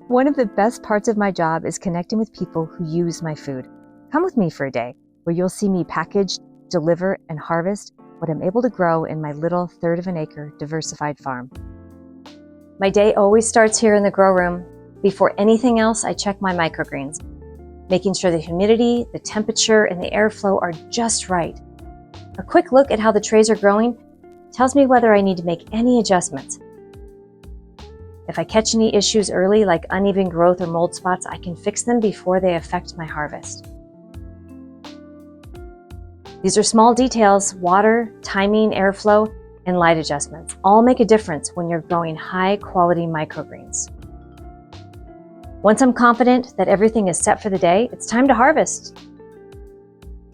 One of the best parts of my job is connecting with people who use my food. Come with me for a day where you'll see me package, deliver, and harvest what I'm able to grow in my little 1/3 of an acre diversified farm. My day always starts here in the grow room. Before anything else, I check my microgreens, making sure the humidity, the temperature, and the airflow are just right. A quick look at how the trays are growing tells me whether I need to make any adjustments. If I catch any issues early, like uneven growth or mold spots, I can fix them before they affect my harvest. These are small details: water, timing, airflow, and light adjustments all make a difference when you're growing high-quality microgreens. Once I'm confident that everything is set for the day, it's time to harvest.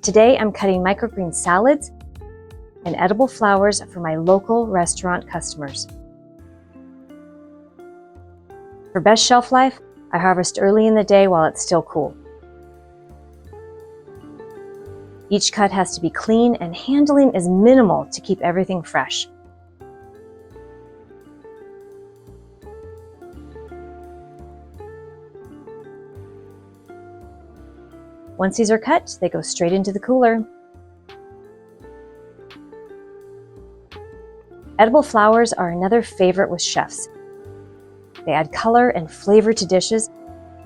Today, I'm cutting microgreen salads and edible flowers for my local restaurant customers. For best shelf life, I harvest early in the day while it's still cool. Each cut has to be clean and handling is minimal to keep everything fresh. Once these are cut, they go straight into the cooler. Edible flowers are another favorite with chefs. They add color and flavor to dishes,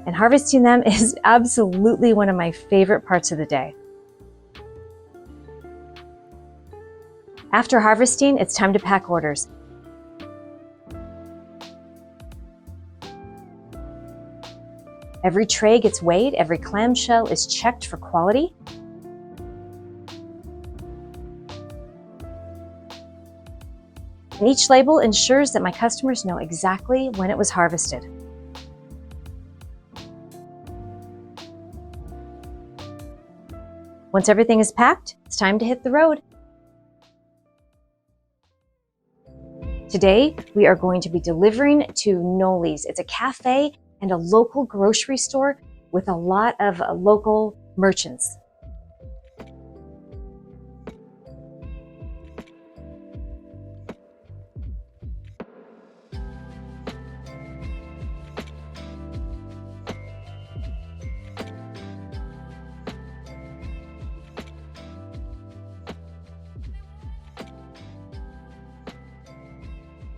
and harvesting them is absolutely one of my favorite parts of the day. After harvesting, it's time to pack orders. Every tray gets weighed, every clamshell is checked for quality. And each label ensures that my customers know exactly when it was harvested. Once everything is packed, it's time to hit the road. Today, we are going to be delivering to Noli's. It's a cafe and a local grocery store with a lot of local merchants.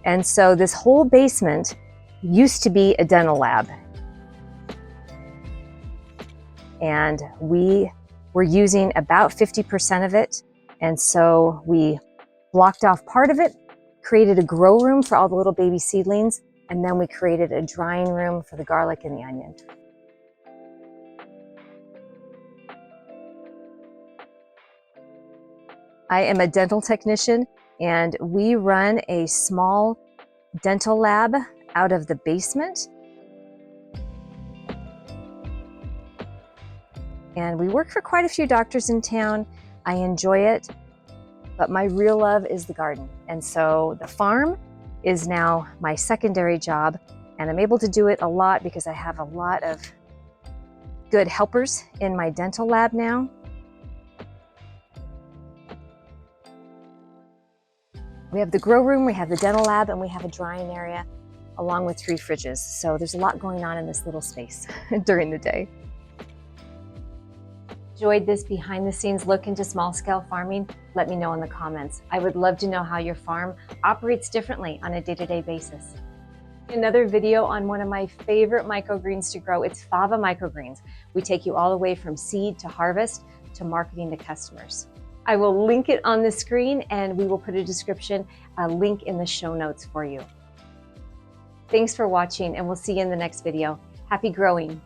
And so this whole basement used to be a dental lab. And we were using about 50% of it. And so we blocked off part of it, created a grow room for all the little baby seedlings, and then we created a drying room for the garlic and the onion. I am a dental technician, and we run a small dental lab out of the basement. And we work for quite a few doctors in town. I enjoy it, but my real love is the garden. And so the farm is now my secondary job, and I'm able to do it a lot because I have a lot of good helpers in my dental lab now. We have the grow room, we have the dental lab, and we have a drying area along with 3 fridges. So there's a lot going on in this little space during the day. Enjoyed this behind the scenes look into small scale farming? Let me know in the comments. I would love to know how your farm operates differently on a day-to-day basis. Another video on one of my favorite microgreens to grow. It's fava microgreens. We take you all the way from seed to harvest to marketing to customers. I will link it on the screen, and we will put a link in the show notes for you. Thanks for watching, and we'll see you in the next video. Happy growing.